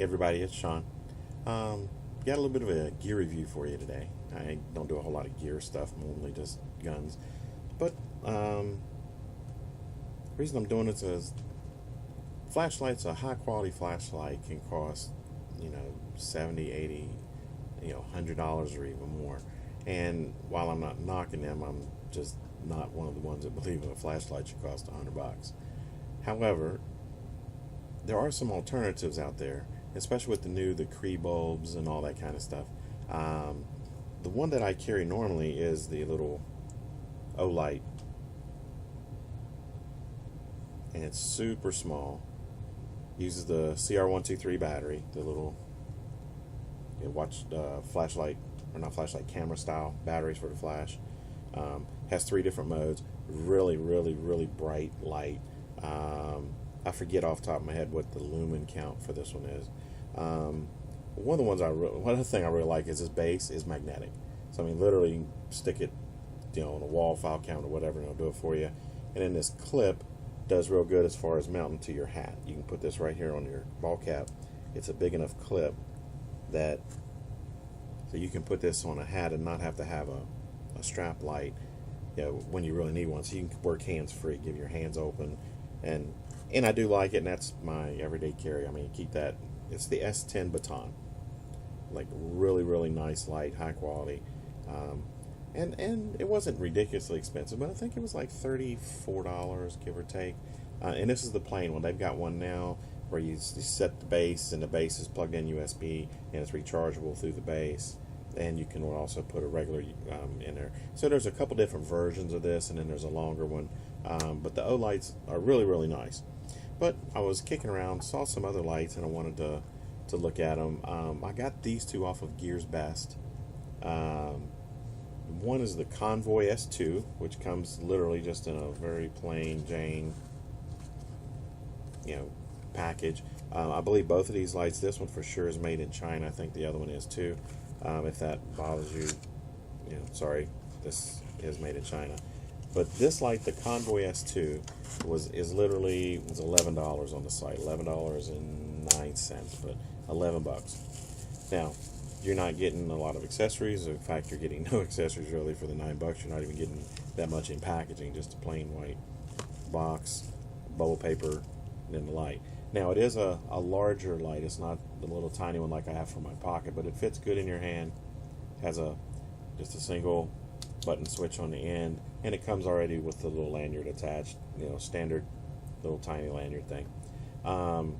everybody, it's Sean. Got a little bit of a gear review for you today. I don't do a whole lot of gear stuff, mainly just guns. But the reason I'm doing it is flashlights, a high quality flashlight can cost, $70, $80, $100 or even more. And while I'm not knocking them, I'm just not one of the ones that believe a flashlight should cost $100. However, there are some alternatives out there, especially with the Cree bulbs and all that kind of stuff. The one that I carry normally is the little O-Light, and it's super small. Uses the CR123 battery, the little flashlight, or not flashlight, camera style batteries for the flash. Has 3 different modes. Really, really, really bright light. I forget off the top of my head what the lumen count for this one is. One other thing I really like is this base is magnetic. So I mean, literally, you can stick it, on a wall, file cabinet, or whatever, and it'll do it for you. And then this clip does real good as far as mounting to your hat. You can put this right here on your ball cap. It's a big enough clip that so you can put this on a hat and not have to have a strap light, when you really need one. So you can work hands free, give your hands open, and I do like it, and that's my everyday carry. I mean, keep that. It's the S10 baton, like really, really nice light, high quality, and it wasn't ridiculously expensive, but I think it was like $34, give or take. And this is the plain one. They've got one now where you set the base, and the base is plugged in USB, and it's rechargeable through the base. And you can also put a regular in there. So there's a couple different versions of this, and then there's a longer one. But the O-Lights are really, really nice. But I was kicking around, saw some other lights, and I wanted to look at them. I got these two off of Gear's Best. One is the Convoy S2, which comes literally just in a very plain Jane, package. I believe both of these lights, this one for sure is made in China. I think the other one is too. If that bothers you, sorry, this is made in China. But this light, the Convoy S2, is literally $11 on the site, $11.09, but $11. Now, you're not getting a lot of accessories. In fact, you're getting no accessories really for the $9. You're not even getting that much in packaging, just a plain white box, bubble paper, and then the light. Now, it is a larger light. It's not the little tiny one like I have for my pocket, but it fits good in your hand. Has just a single button switch on the end, and it comes already with the little lanyard attached, standard little tiny lanyard thing. Now,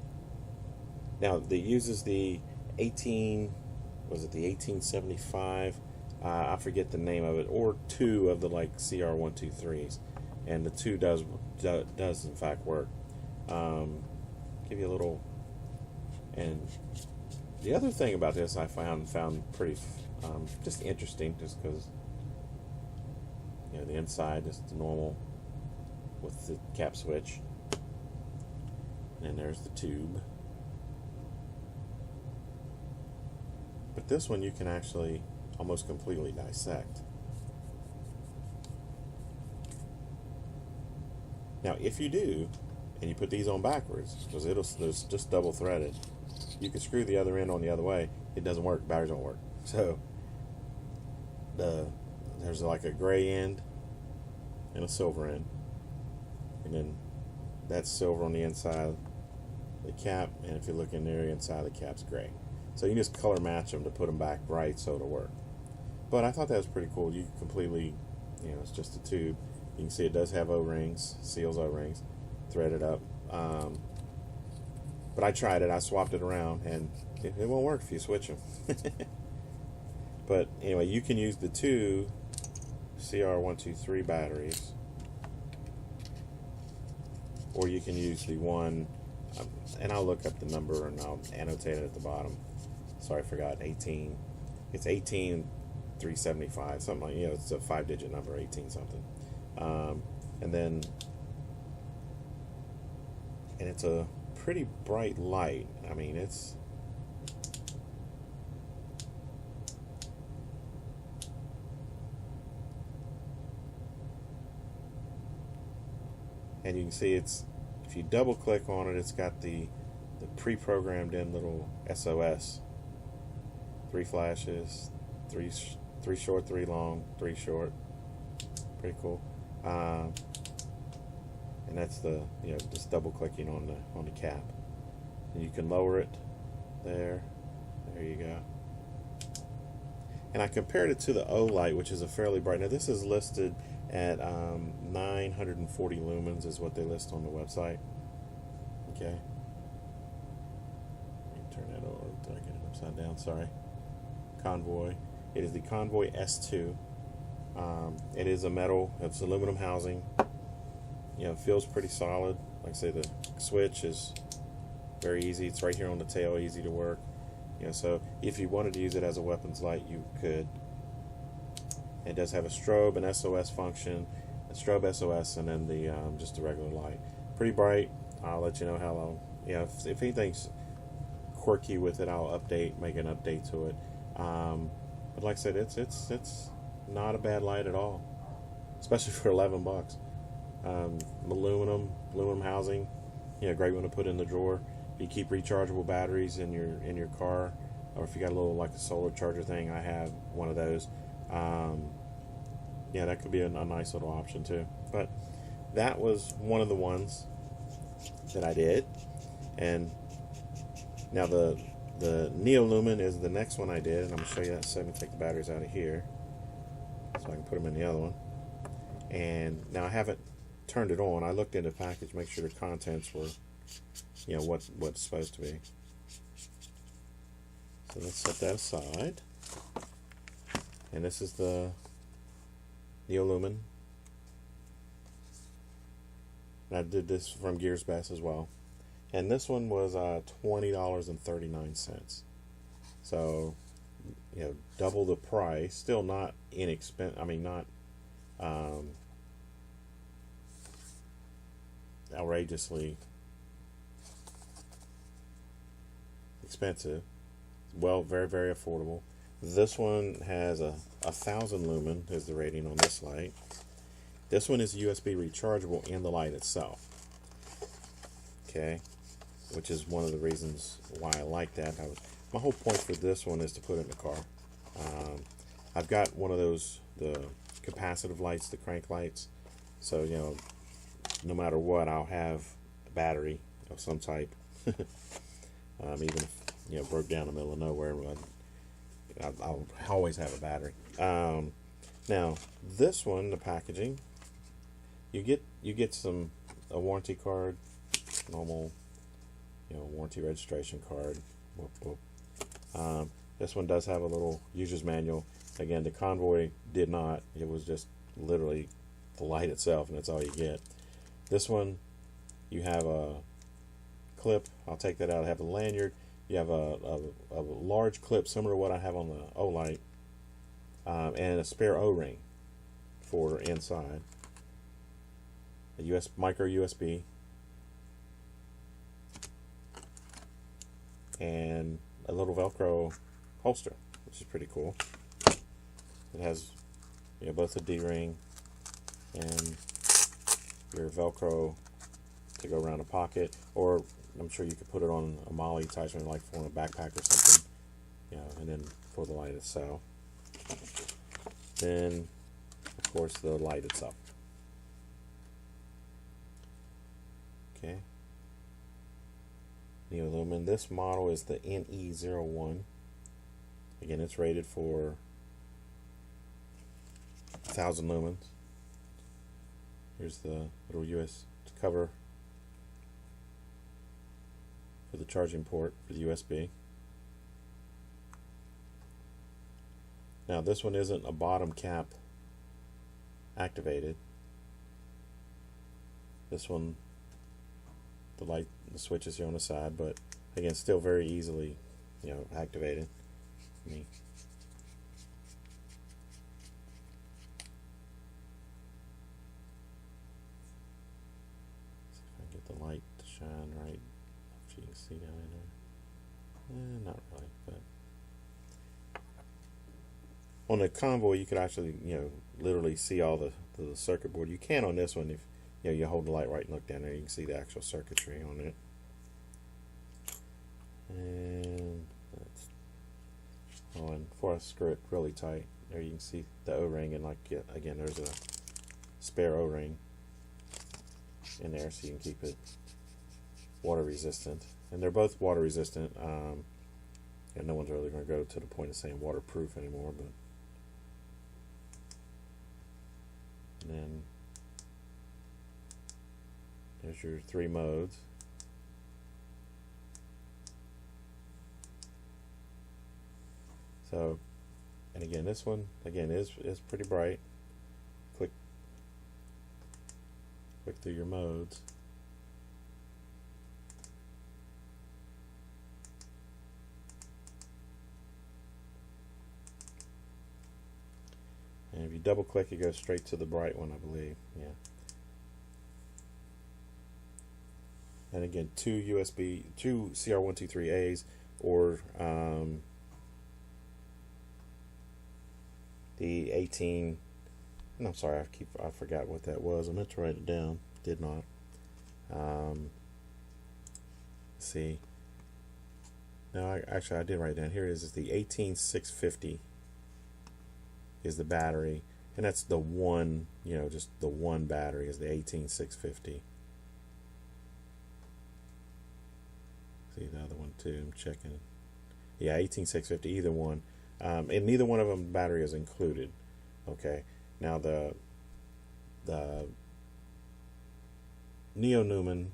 it uses the 1875? I forget the name of it, or 2 of the CR123s, and the 2 does in fact work. Give you a little, and the other thing about this I found pretty just interesting, just because the inside is the normal with the cap switch, and there's the tube. But this one you can actually almost completely dissect. Now, if you do, and you put these on backwards, because it's just double threaded, you can screw the other end on the other way. It doesn't work. Batteries don't work. So there's like a gray end and a silver end, and then that's silver on the inside of the cap, and if you look in there, inside the cap's gray. So you can just color match them to put them back bright so it'll work. But I thought that was pretty cool. You can completely, it's just a tube. You can see it does have O-rings, seals O-rings, threaded up. But I tried it. I swapped it around, and it won't work if you switch them. But anyway, you can use the 2 CR123 batteries, or you can use the one, and I'll look up the number and I'll annotate it at the bottom. Sorry, I forgot. It's 18375, something like, it's a 5-digit number, 18 something. And it's a pretty bright light. I mean, and you can see if you double click on it, it's got the the pre-programmed in little SOS. 3 flashes, three short, 3 long, 3 short. Pretty cool. And that's the, just double clicking on the cap, and you can lower it there. There you go. And I compared it to the O light, which is a fairly bright. Now this is listed at 940 lumens is what they list on the website. Okay. Let me turn that over. Did I get it upside down? Sorry. Convoy. It is the Convoy S2. It is a metal. It's aluminum housing. It feels pretty solid. Like I say, the switch is very easy. It's right here on the tail, easy to work. So if you wanted to use it as a weapons light, you could. It does have a strobe, an SOS function, a strobe SOS, and then the just a regular light. Pretty bright. I'll let you know how long. If anything's quirky with it, I'll make an update to it. But like I said, it's not a bad light at all, especially for $11. Aluminum housing. Great one to put in the drawer. You keep rechargeable batteries in your car, or if you got a little like a solar charger thing, I have one of those. That could be a nice little option too. But that was one of the ones that I did, and now the NE01 is the next one I did, and I'm gonna show you that. So I'm gonna take the batteries out of here so I can put them in the other one. And now I haven't turned it on. I looked in the package, make sure the contents were what it's supposed to be. So let's set that aside. And this is the NE01. And I did this from Gear Best as well. And this one was $20.39. So double the price. Still not inexpensive. I mean, not outrageously expensive. Well, very, very affordable. This one has a 1,000 lumen is the rating on this light. This one is USB rechargeable in the light itself. Okay, which is one of the reasons why I like that. My whole point for this one is to put it in the car. I've got one of those, the capacitive lights, the crank lights. So no matter what, I'll have a battery of some type. Even if broke down in the middle of nowhere, I'll always have a battery. Now this one, the packaging, you get a warranty card, normal warranty registration card. Whoop, whoop. This one does have a little user's manual. Again, the Convoy did not. It was just literally the light itself, and that's all you get. This one, you have a clip. I'll take that out. I have a lanyard. You have a large clip similar to what I have on the O light, and a spare O-ring for inside. A micro USB, and a little Velcro holster, which is pretty cool. It has both a D-ring and your Velcro to go around a pocket, or I'm sure you could put it on a MOLLE attachment, like for a backpack or something, and then for the light itself. Then, of course, the light itself. Okay. NE01. This model is the NE01. Again, it's rated for 1,000 lumens. Here's the little US cover for the charging port for the USB. Now this one isn't a bottom cap activated. This one, the switch is here on the side, but again, still very easily, activated. See if I can get the light to shine right. If you can see down in there. Not really, but on the Convoy you could actually, literally see all the circuit board. You can on this one if you hold the light right and look down there. You can see the actual circuitry on it. And that's, oh, and before I screw it really tight, there you can see the O-ring, and like again, there's a spare O-ring in there, so you can keep it water resistant. And they're both water resistant. And no one's really going to go to the point of saying waterproof anymore, but. And then there's your 3 modes. So, and again, this one again is pretty bright. Click through your modes. And if you double click, it goes straight to the bright one, I believe. Yeah. And again, 2 CR123As, or the 18. No, I'm sorry, I forgot what that was. I meant to write it down, did not. Let's see. No, actually I did write it down. Here it is. It's the 18650 is the battery, and that's the one, just the one battery is the 18650. See the other one too, I'm checking. Yeah, 18650, either one. And neither one of them battery is included. Okay, now the Lumen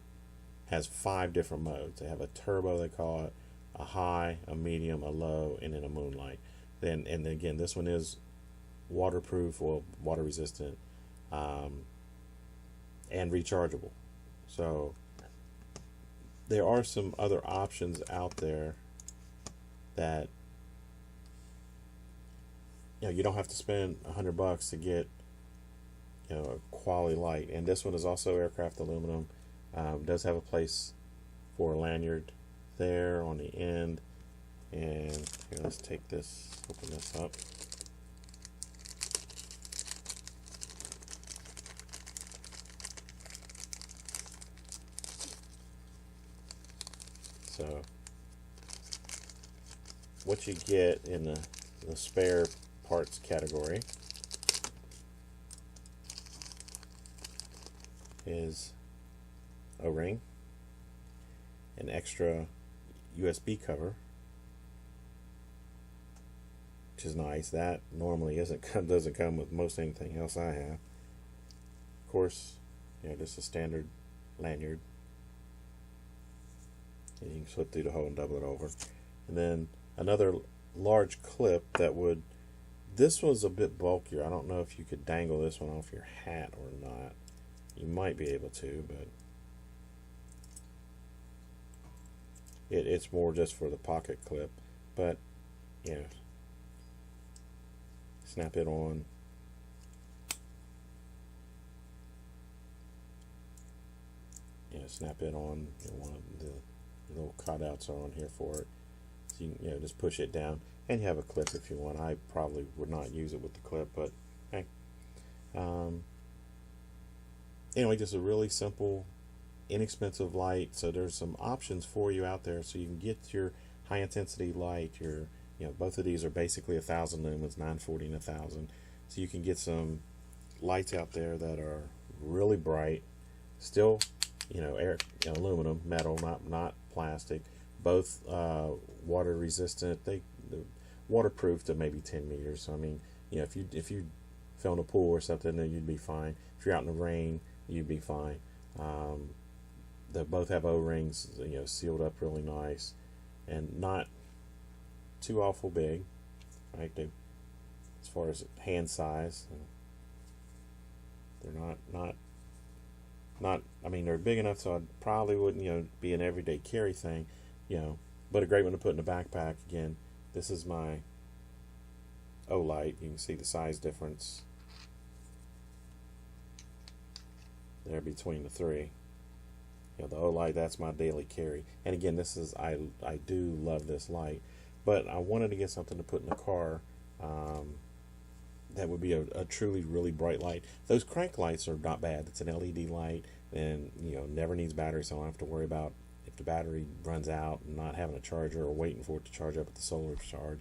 has 5 different modes. They have a turbo, they call it, a high, a medium, a low, and then a moonlight. And then again, this one is waterproof or water resistant, and rechargeable. So there are some other options out there that you don't have to spend $100 to get a quality light. And this one is also aircraft aluminum. Does have a place for a lanyard there on the end. And here, let's take this, open this up. So what you get in the spare parts category is a ring, an extra USB cover, which is nice. That normally doesn't come with most anything else I have. Of course, just a standard lanyard. And you can slip through the hole and double it over. And then another large clip that would, this was a bit bulkier. I don't know if you could dangle this one off your hat or not. You might be able to, but it's more just for the pocket clip. But snap it on. Snap it on. One of the little cutouts are on here for it. So you can, just push it down, and you have a clip if you want. I probably would not use it with the clip, but hey. Anyway, just a really simple, inexpensive light. So there's some options for you out there, so you can get your high intensity light. Your both of these are basically 1,000 lumens, 940 and 1,000. So you can get some lights out there that are really bright, still aluminum, metal, not plastic. Both water resistant. They're waterproof to maybe 10 meters. So I mean, if you fell in a pool or something, then you'd be fine. If you're out in the rain, you'd be fine. They both have O-rings, sealed up really nice, and not too awful big, right? As far as hand size, they're not. I mean, they're big enough so I probably wouldn't be an everyday carry thing, but a great one to put in a backpack. Again, this is my O-light. You can see the size difference there between the three. The O-light, that's my daily carry. And again, this is I do love this light, but I wanted to get something to put in the car that would be a truly really bright light. Those crank lights are not bad. It's an LED light, and never needs battery, so I don't have to worry about if the battery runs out and not having a charger or waiting for it to charge up at the solar charge.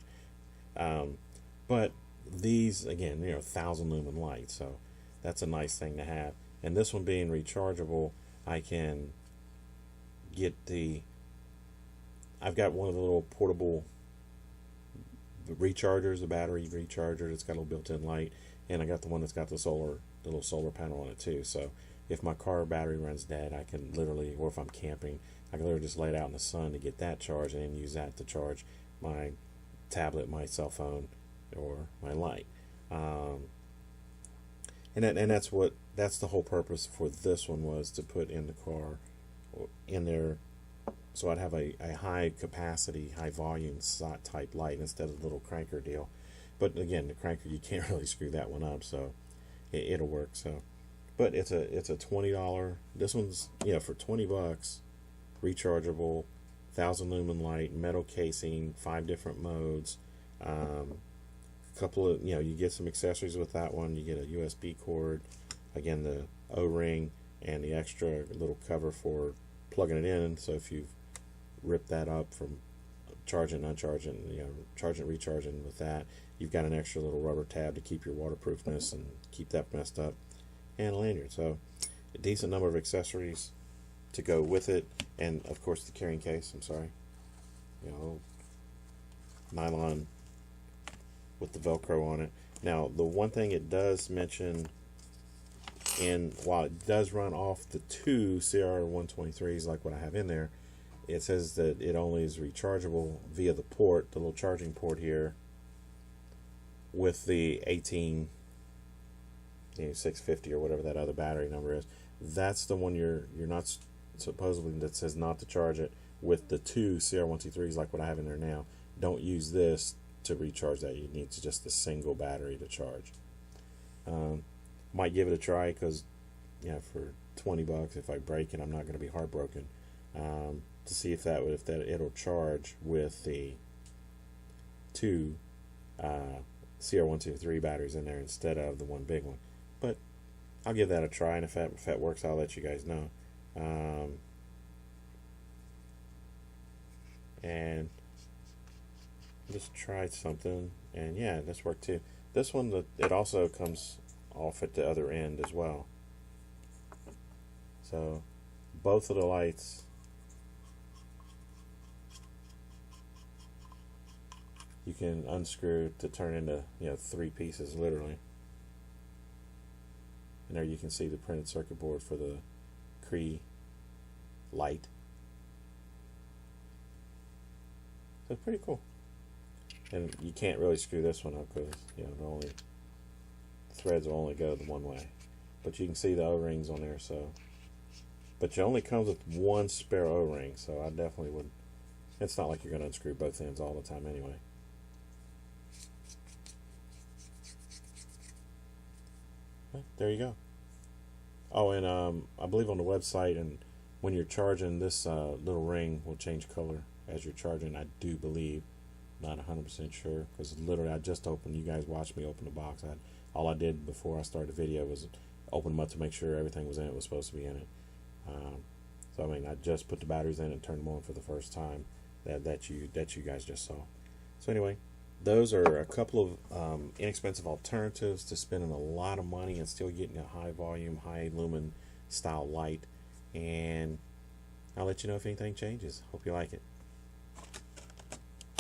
But these, again, 1,000 lumen light, so that's a nice thing to have. And this one being rechargeable, I can get I've got one of the little portable rechargers, the battery recharger. It's got a little built-in light, and I got the one that's got the little solar panel on it too. So if my car battery runs dead, I can literally, or if I'm camping, I can literally just lay it out in the sun to get that charged, and then use that to charge my tablet, my cell phone, or my light. And that's the whole purpose for this one, was to put in the car, in there, so I'd have a high capacity, high volume type light instead of the little cranker deal. But again, the cranker, you can't really screw that one up, so it'll work. So, but it's a $20. This one's for $20, rechargeable, 1,000 lumen light, metal casing, 5 different modes. Couple of you get some accessories with that one. You get a USB cord, again the O-ring, and the extra little cover for plugging it in. So if you've ripped that up from charging, uncharging, charging, recharging with that, you've got an extra little rubber tab to keep your waterproofness and keep that messed up, and a lanyard. So a decent number of accessories to go with it, and of course the carrying case. I'm sorry, nylon with the Velcro on it. Now, the one thing it does mention, while it does run off the 2 CR123s like what I have in there, it says that it only is rechargeable via the little charging port here, with the 650 or whatever that other battery number is. That's the one you're not, supposedly, that says not to charge it with the 2 CR123s like what I have in there now. Don't use this to recharge that. You need just a single battery to charge. Might give it a try, because for $20, if I break it, I'm not going to be heartbroken, to see if it'll charge with the 2 CR123 batteries in there instead of the one big one. But I'll give that a try, and if that works, I'll let you guys know. And just tried something, and yeah, this worked too. This one, it also comes off at the other end as well. So both of the lights, you can unscrew to turn into 3 pieces literally. And there you can see the printed circuit board for the Cree light. So pretty cool. And you can't really screw this one up, because the threads will only go the one way. But you can see the O-rings on there. So, but it only comes with one spare O-ring, so I definitely would. It's not like you're going to unscrew both ends all the time anyway. There you go. Oh, and I believe on the website, and when you're charging, this little ring will change color as you're charging, I do believe. Not 100% sure, because literally I just opened, you guys watched me open the box. All I did before I started the video was open them up to make sure everything was in it was supposed to be in it. So I mean, I just put the batteries in and turned them on for the first time that you guys just saw. So anyway, those are a couple of inexpensive alternatives to spending a lot of money and still getting a high volume, high lumen style light. And I'll let you know if anything changes. Hope you like it.